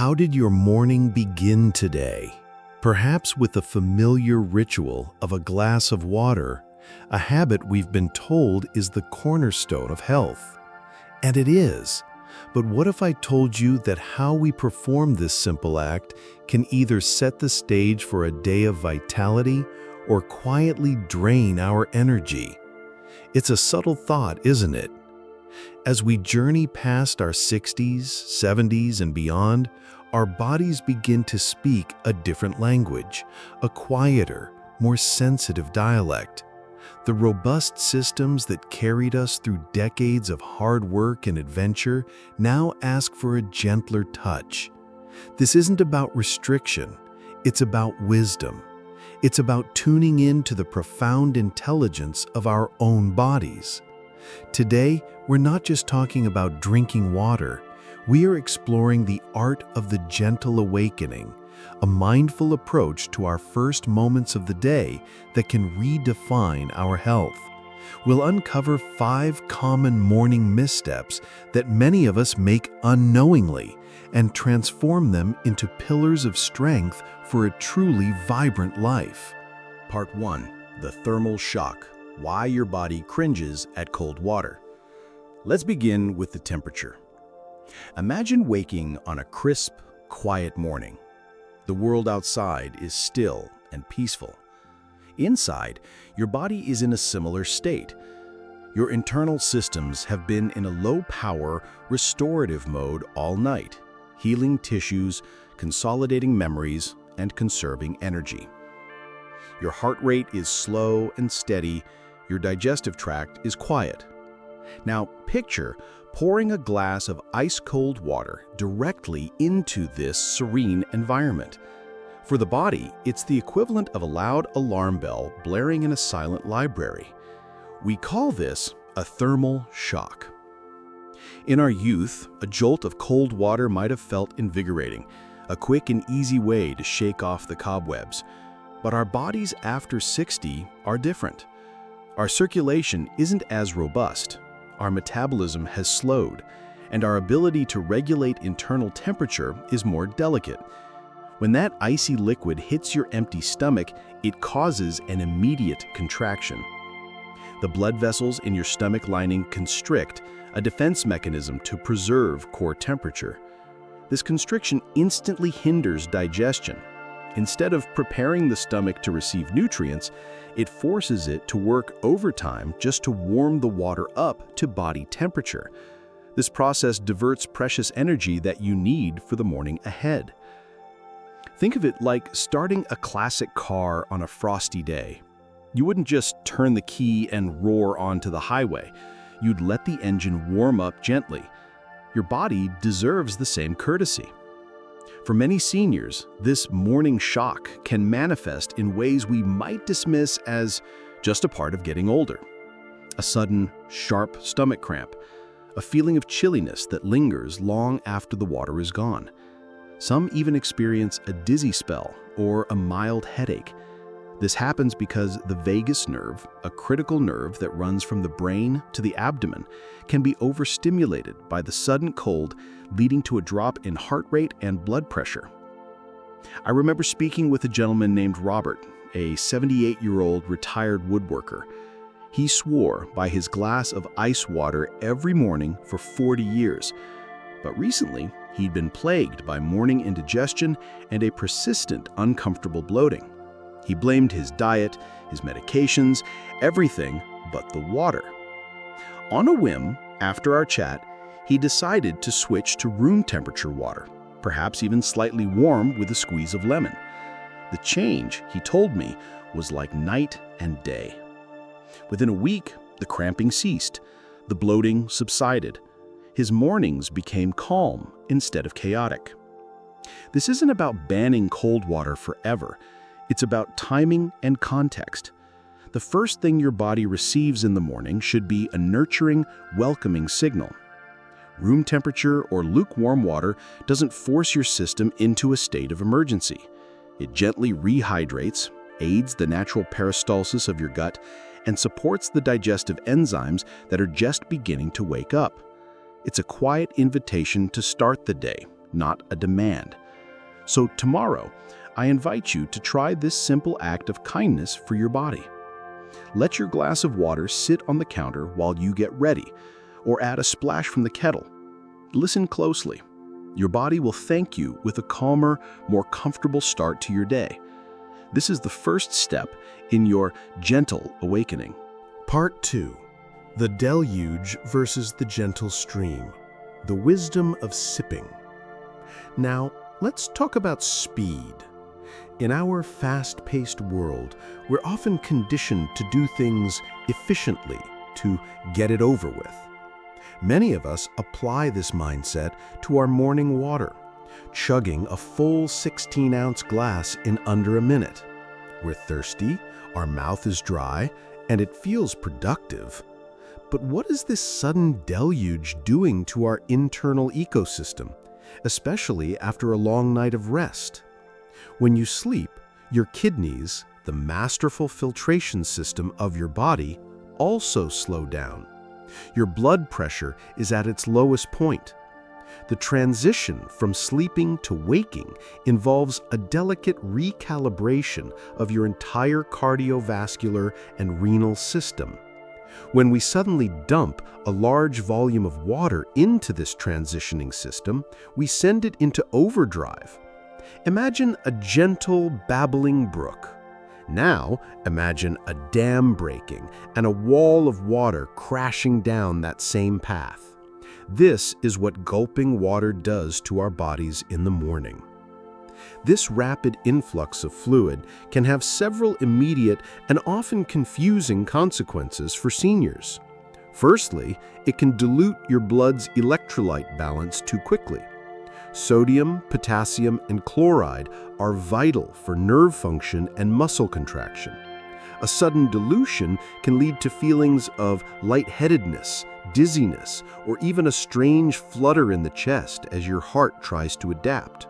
How did your morning begin today? Perhaps with a familiar ritual of a glass of water, a habit we've been told is the cornerstone of health. And it is. But what if I told you that how we perform this simple act can either set the stage for a day of vitality or quietly drain our energy? It's a subtle thought, isn't it? As we journey past our 60s, 70s, and beyond, our bodies begin to speak a different language, a quieter, more sensitive dialect. The robust systems that carried us through decades of hard work and adventure now ask for a gentler touch. This isn't about restriction, it's about wisdom. It's about tuning in to the profound intelligence of our own bodies. Today, we're not just talking about drinking water, we are exploring the art of the gentle awakening, a mindful approach to our first moments of the day that can redefine our health. We'll uncover 5 common morning missteps that many of us make unknowingly and transform them into pillars of strength for a truly vibrant life. Part 1. The thermal shock. Why your body cringes at cold water. Let's begin with the temperature. Imagine waking on a crisp, quiet morning. The world outside is still and peaceful. Inside, your body is in a similar state. Your internal systems have been in a low-power, restorative mode all night, healing tissues, consolidating memories, and conserving energy. Your heart rate is slow and steady. Your digestive tract is quiet. Now, picture pouring a glass of ice-cold water directly into this serene environment. For the body, it's the equivalent of a loud alarm bell blaring in a silent library. We call this a thermal shock. In our youth, a jolt of cold water might have felt invigorating, a quick and easy way to shake off the cobwebs. But our bodies after 60 are different. Our circulation isn't as robust. Our metabolism has slowed, and our ability to regulate internal temperature is more delicate. When that icy liquid hits your empty stomach, it causes an immediate contraction. The blood vessels in your stomach lining constrict, a defense mechanism to preserve core temperature. This constriction instantly hinders digestion. Instead of preparing the stomach to receive nutrients, it forces it to work overtime just to warm the water up to body temperature. This process diverts precious energy that you need for the morning ahead. Think of it like starting a classic car on a frosty day. You wouldn't just turn the key and roar onto the highway. You'd let the engine warm up gently. Your body deserves the same courtesy. For many seniors, this morning shock can manifest in ways we might dismiss as just a part of getting older. A sudden, sharp stomach cramp, a feeling of chilliness that lingers long after the water is gone. Some even experience a dizzy spell or a mild headache. This happens because the vagus nerve, a critical nerve that runs from the brain to the abdomen, can be overstimulated by the sudden cold, leading to a drop in heart rate and blood pressure. I remember speaking with a gentleman named Robert, a 78-year-old retired woodworker. He swore by his glass of ice water every morning for 40 years. But recently, he'd been plagued by morning indigestion and a persistent, uncomfortable bloating. He blamed his diet, his medications, everything but the water. On a whim, after our chat, he decided to switch to room temperature water, perhaps even slightly warm with a squeeze of lemon. The change, he told me, was like night and day. Within a week, the cramping ceased, the bloating subsided. His mornings became calm instead of chaotic. This isn't about banning cold water forever. It's about timing and context. The first thing your body receives in the morning should be a nurturing, welcoming signal. Room temperature or lukewarm water doesn't force your system into a state of emergency. It gently rehydrates, aids the natural peristalsis of your gut, and supports the digestive enzymes that are just beginning to wake up. It's a quiet invitation to start the day, not a demand. So tomorrow, I invite you to try this simple act of kindness for your body. Let your glass of water sit on the counter while you get ready, or add a splash from the kettle. Listen closely. Your body will thank you with a calmer, more comfortable start to your day. This is the first step in your gentle awakening. Part 2. The deluge versus the gentle stream. The wisdom of sipping. Now, let's talk about speed. In our fast-paced world, we're often conditioned to do things efficiently, to get it over with. Many of us apply this mindset to our morning water, chugging a full 16-ounce glass in under a minute. We're thirsty, our mouth is dry, and it feels productive. But what is this sudden deluge doing to our internal ecosystem, especially after a long night of rest? When you sleep, your kidneys, the masterful filtration system of your body, also slow down. Your blood pressure is at its lowest point. The transition from sleeping to waking involves a delicate recalibration of your entire cardiovascular and renal system. When we suddenly dump a large volume of water into this transitioning system, we send it into overdrive. Imagine a gentle, babbling brook. Now, imagine a dam breaking and a wall of water crashing down that same path. This is what gulping water does to our bodies in the morning. This rapid influx of fluid can have several immediate and often confusing consequences for seniors. Firstly, it can dilute your blood's electrolyte balance too quickly. Sodium, potassium, and chloride are vital for nerve function and muscle contraction. A sudden dilution can lead to feelings of lightheadedness, dizziness, or even a strange flutter in the chest as your heart tries to adapt.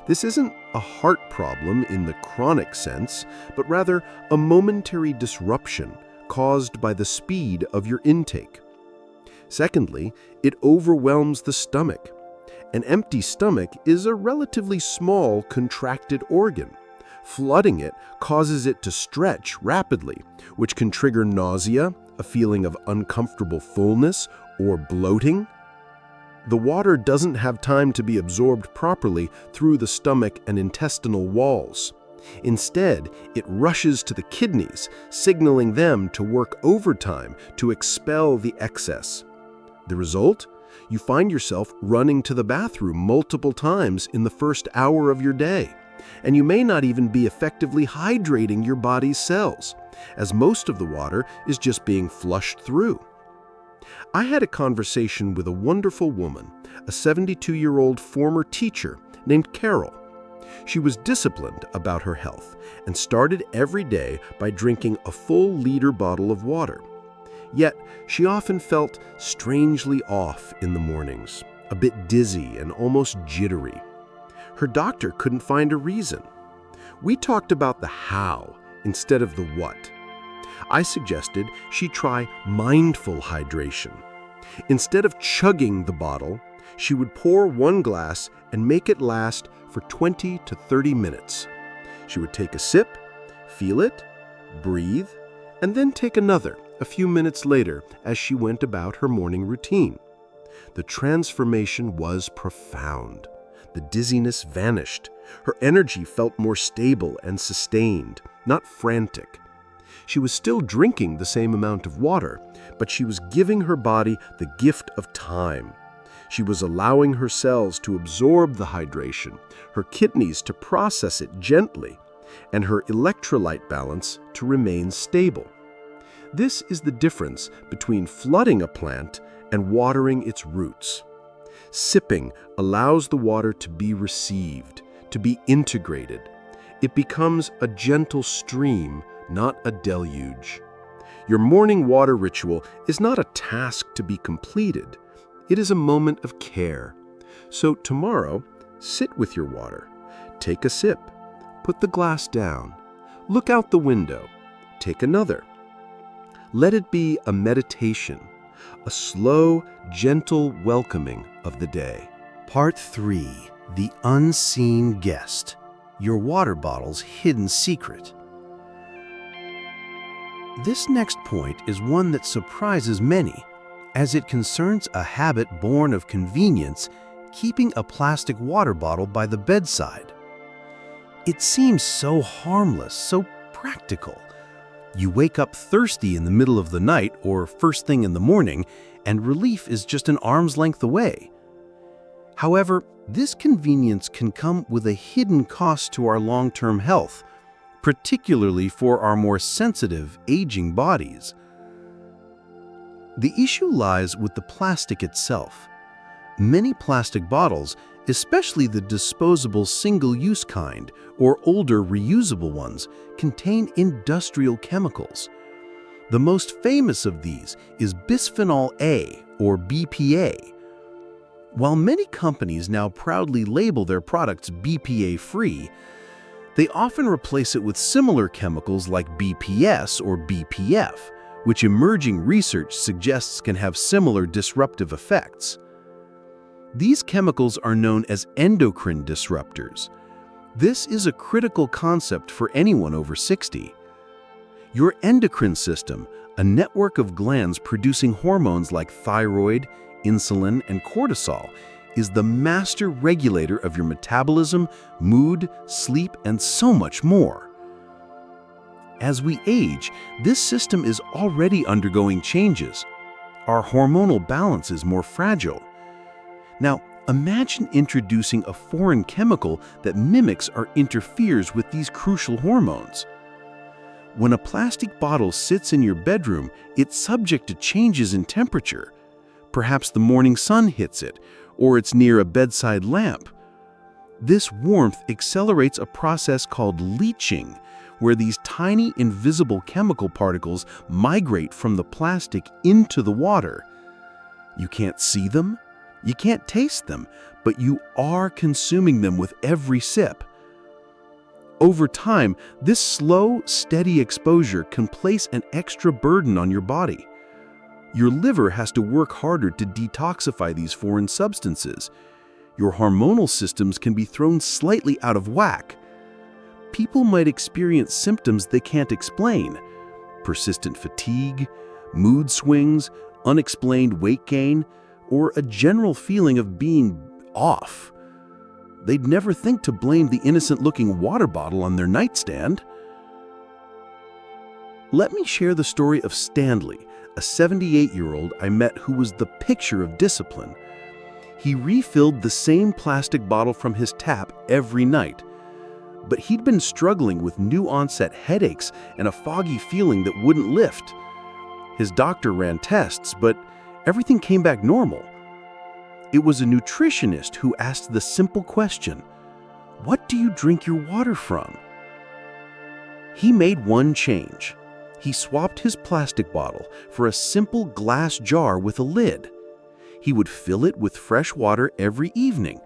This isn't a heart problem in the chronic sense, but rather a momentary disruption caused by the speed of your intake. Secondly, it overwhelms the stomach. An empty stomach is a relatively small, contracted organ. Flooding it causes it to stretch rapidly, which can trigger nausea, a feeling of uncomfortable fullness, or bloating. The water doesn't have time to be absorbed properly through the stomach and intestinal walls. Instead, it rushes to the kidneys, signaling them to work overtime to expel the excess. The result? You find yourself running to the bathroom multiple times in the first hour of your day, and you may not even be effectively hydrating your body's cells, as most of the water is just being flushed through. I had a conversation with a wonderful woman, a 72-year-old former teacher named Carol. She was disciplined about her health and started every day by drinking a full-liter bottle of water. Yet, she often felt strangely off in the mornings, a bit dizzy and almost jittery. Her doctor couldn't find a reason. We talked about the how instead of the what. I suggested she try mindful hydration. Instead of chugging the bottle, she would pour one glass and make it last for 20 to 30 minutes. She would take a sip, feel it, breathe, and then take another a few minutes later as she went about her morning routine. The transformation was profound. The dizziness vanished. Her energy felt more stable and sustained, not frantic. She was still drinking the same amount of water, but she was giving her body the gift of time. She was allowing her cells to absorb the hydration, her kidneys to process it gently, and her electrolyte balance to remain stable. This is the difference between flooding a plant and watering its roots. Sipping allows the water to be received, to be integrated. It becomes a gentle stream, not a deluge. Your morning water ritual is not a task to be completed. It is a moment of care. So tomorrow, sit with your water. Take a sip. Put the glass down. Look out the window. Take another. Let it be a meditation, a slow, gentle welcoming of the day. Part 3. The unseen guest, your water bottle's hidden secret. This next point is one that surprises many, as it concerns a habit born of convenience, keeping a plastic water bottle by the bedside. It seems so harmless, so practical. You wake up thirsty in the middle of the night or first thing in the morning, and relief is just an arm's length away. However, this convenience can come with a hidden cost to our long-term health, particularly for our more sensitive, aging bodies. The issue lies with the plastic itself. Many plastic bottles, especially the disposable single-use kind or older reusable ones, contain industrial chemicals. The most famous of these is bisphenol A, or BPA. While many companies now proudly label their products BPA-free, they often replace it with similar chemicals like BPS or BPF, which emerging research suggests can have similar disruptive effects. These chemicals are known as endocrine disruptors. This is a critical concept for anyone over 60. Your endocrine system, a network of glands producing hormones like thyroid, insulin, and cortisol, is the master regulator of your metabolism, mood, sleep, and so much more. As we age, this system is already undergoing changes. Our hormonal balance is more fragile. Now, imagine introducing a foreign chemical that mimics or interferes with these crucial hormones. When a plastic bottle sits in your bedroom, it's subject to changes in temperature. Perhaps the morning sun hits it, or it's near a bedside lamp. This warmth accelerates a process called leaching, where these tiny invisible chemical particles migrate from the plastic into the water. You can't see them, you can't taste them, but you are consuming them with every sip. Over time, this slow, steady exposure can place an extra burden on your body. Your liver has to work harder to detoxify these foreign substances. Your hormonal systems can be thrown slightly out of whack. People might experience symptoms they can't explain: persistent fatigue, mood swings, unexplained weight gain, or a general feeling of being off. They'd never think to blame the innocent-looking water bottle on their nightstand. Let me share the story of Stanley, a 78-year-old I met who was the picture of discipline. He refilled the same plastic bottle from his tap every night, but he'd been struggling with new-onset headaches and a foggy feeling that wouldn't lift. His doctor ran tests, but everything came back normal. It was a nutritionist who asked the simple question, "What do you drink your water from?" He made one change. He swapped his plastic bottle for a simple glass jar with a lid. He would fill it with fresh water every evening.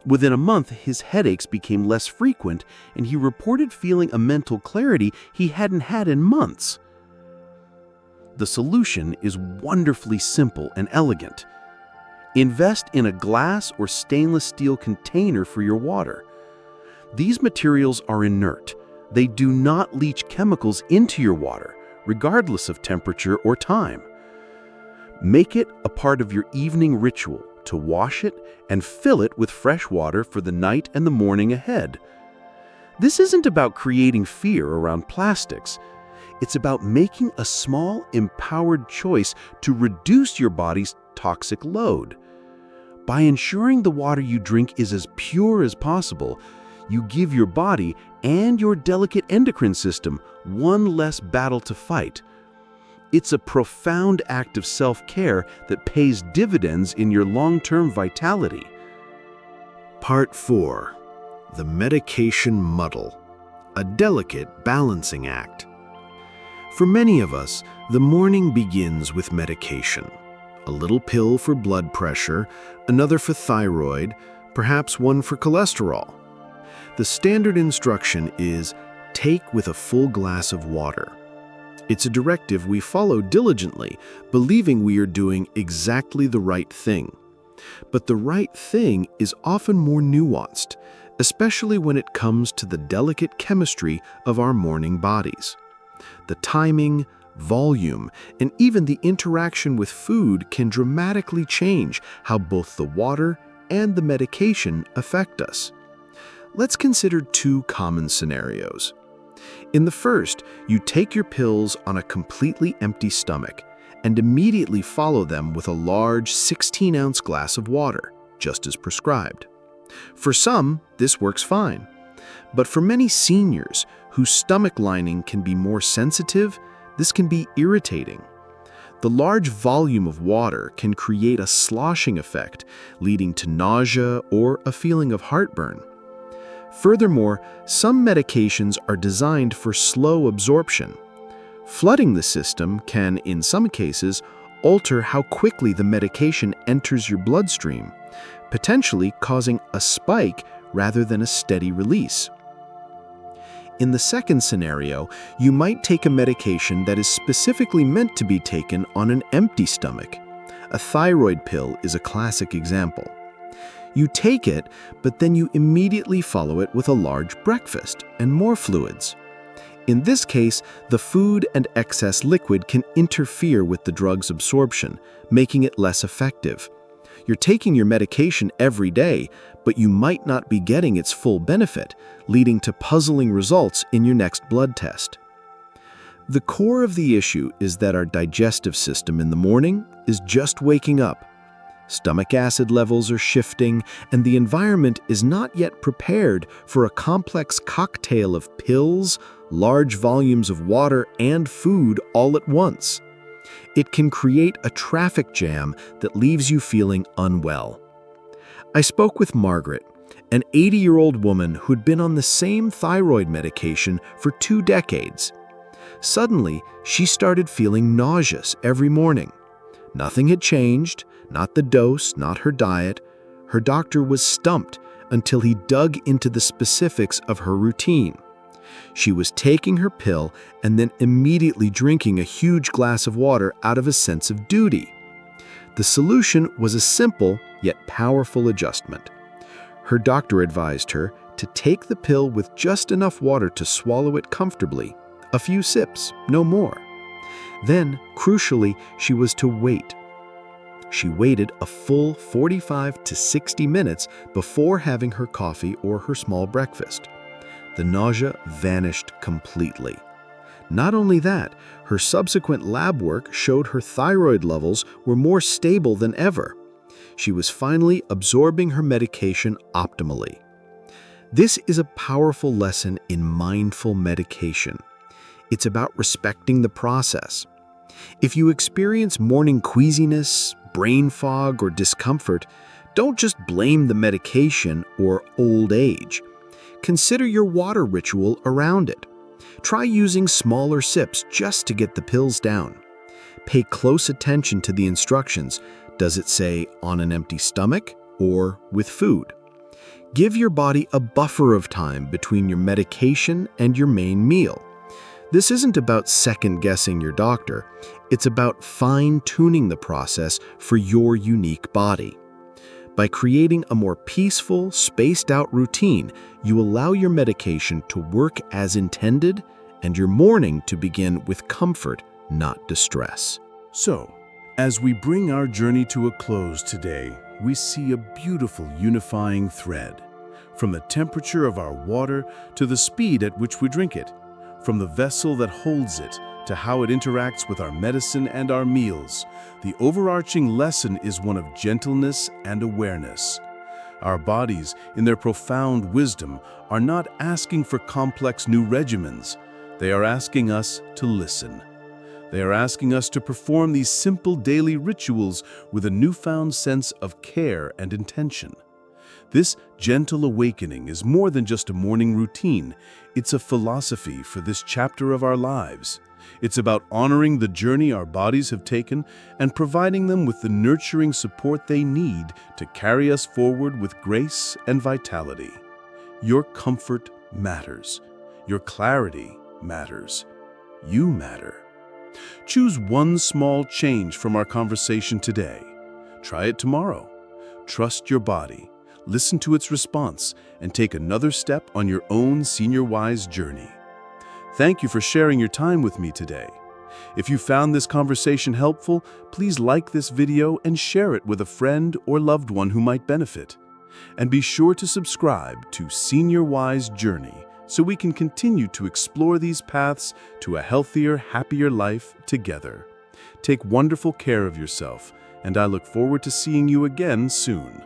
Within a month, his headaches became less frequent, and he reported feeling a mental clarity he hadn't had in months. The solution is wonderfully simple and elegant. Invest in a glass or stainless steel container for your water. These materials are inert. They do not leach chemicals into your water, regardless of temperature or time. Make it a part of your evening ritual to wash it and fill it with fresh water for the night and the morning ahead. This isn't about creating fear around plastics. It's about making a small, empowered choice to reduce your body's toxic load. By ensuring the water you drink is as pure as possible, you give your body and your delicate endocrine system one less battle to fight. It's a profound act of self-care that pays dividends in your long-term vitality. Part 4. The medication muddle. A delicate balancing act. For many of us, the morning begins with medication. A little pill for blood pressure, another for thyroid, perhaps one for cholesterol. The standard instruction is, take with a full glass of water. It's a directive we follow diligently, believing we are doing exactly the right thing. But the right thing is often more nuanced, especially when it comes to the delicate chemistry of our morning bodies. The timing, volume, and even the interaction with food can dramatically change how both the water and the medication affect us. Let's consider two common scenarios. In the first, you take your pills on a completely empty stomach and immediately follow them with a large 16-ounce glass of water, just as prescribed. For some, this works fine. But for many seniors whose stomach lining can be more sensitive, this can be irritating. The large volume of water can create a sloshing effect, leading to nausea or a feeling of heartburn. Furthermore, some medications are designed for slow absorption. Flooding the system can, in some cases, alter how quickly the medication enters your bloodstream, potentially causing a spike rather than a steady release. In the second scenario, you might take a medication that is specifically meant to be taken on an empty stomach. A thyroid pill is a classic example. You take it, but then you immediately follow it with a large breakfast and more fluids. In this case, the food and excess liquid can interfere with the drug's absorption, making it less effective. You're taking your medication every day, but you might not be getting its full benefit, leading to puzzling results in your next blood test. The core of the issue is that our digestive system in the morning is just waking up. Stomach acid levels are shifting, and the environment is not yet prepared for a complex cocktail of pills, large volumes of water, and food all at once. It can create a traffic jam that leaves you feeling unwell. I spoke with Margaret, an 80-year-old woman who'd been on the same thyroid medication for 2 decades. Suddenly, she started feeling nauseous every morning. Nothing had changed, not the dose, not her diet. Her doctor was stumped until he dug into the specifics of her routine. She was taking her pill and then immediately drinking a huge glass of water out of a sense of duty. The solution was a simple yet powerful adjustment. Her doctor advised her to take the pill with just enough water to swallow it comfortably, a few sips, no more. Then, crucially, she was to wait. She waited a full 45 to 60 minutes before having her coffee or her small breakfast. The nausea vanished completely. Not only that, her subsequent lab work showed her thyroid levels were more stable than ever. She was finally absorbing her medication optimally. This is a powerful lesson in mindful medication. It's about respecting the process. If you experience morning queasiness, brain fog, or discomfort, don't just blame the medication or old age. Consider your water ritual around it. Try using smaller sips just to get the pills down. Pay close attention to the instructions. Does it say on an empty stomach or with food? Give your body a buffer of time between your medication and your main meal. This isn't about second-guessing your doctor. It's about fine-tuning the process for your unique body. By creating a more peaceful, spaced-out routine, you allow your medication to work as intended and your morning to begin with comfort, not distress. So, as we bring our journey to a close today, we see a beautiful unifying thread. From the temperature of our water to the speed at which we drink it, from the vessel that holds it to how it interacts with our medicine and our meals, the overarching lesson is one of gentleness and awareness. Our bodies, in their profound wisdom, are not asking for complex new regimens. They are asking us to listen. They are asking us to perform these simple daily rituals with a newfound sense of care and intention. This gentle awakening is more than just a morning routine. It's a philosophy for this chapter of our lives. It's about honoring the journey our bodies have taken and providing them with the nurturing support they need to carry us forward with grace and vitality. Your comfort matters. Your clarity matters. You matter. Choose one small change from our conversation today. Try it tomorrow. Trust your body, listen to its response, and take another step on your own senior-wise journey. Thank you for sharing your time with me today. If you found this conversation helpful, please like this video and share it with a friend or loved one who might benefit. And be sure to subscribe to Senior Wise Journey so we can continue to explore these paths to a healthier, happier life together. Take wonderful care of yourself, and I look forward to seeing you again soon.